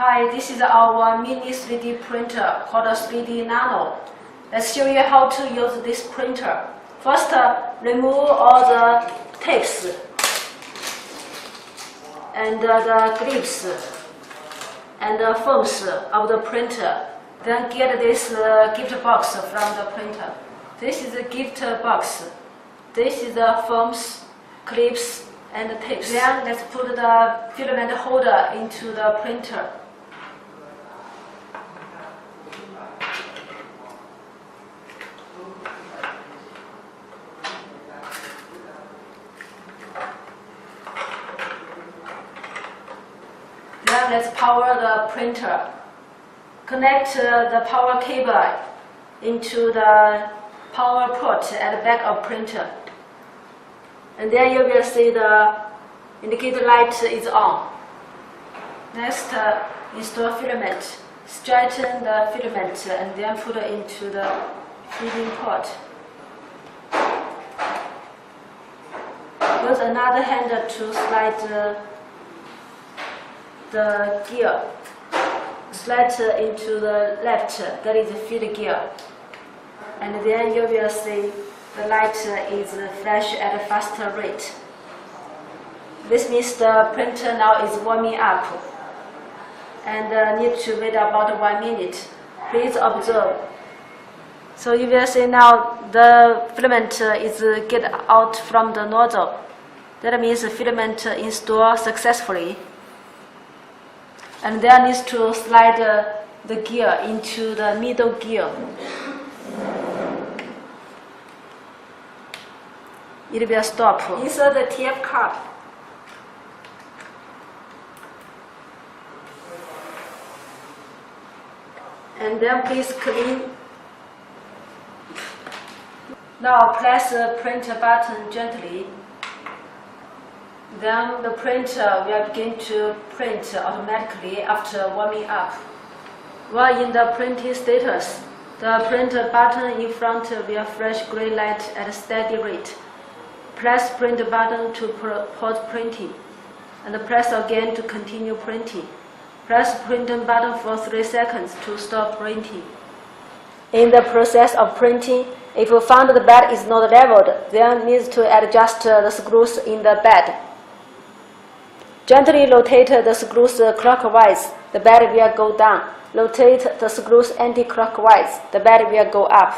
Hi, this is our mini 3D printer called a 3D Nano. Let's show you how to use this printer. First, remove all the tapes and the grips and the foams of the printer. Then get this gift box from the printer. This is the gift box. This is the foams, clips, and the tapes. Then let's put the filament holder into the printer. Then let's power the printer. Connect the power cable into the power port at the back of printer. And then you will see the indicator light is on. Next, install filament. Straighten the filament and then put it into the feeding port. Use another hand to slide the gear. Slide into the left, that is the feed gear. And then you will see the light is flash at a faster rate. This means the printer now is warming up and need to wait about 1 minute. Please observe. So you will see now the filament is get out from the nozzle. That means the filament installed successfully. And then needs to slide the gear into the middle gear. It will stop. Insert the TF card. And then please clean. Now press the printer button gently. Then the printer will begin to print automatically after warming up. While in the printing status, the printer button in front will flash green light at a steady rate. Press print button to pause printing, and press again to continue printing. Press print button for 3 seconds to stop printing. In the process of printing, if you found the bed is not leveled, then needs to adjust the screws in the bed. Gently rotate the screws clockwise, the bed will go down. Rotate the screws anti-clockwise, the bed will go up.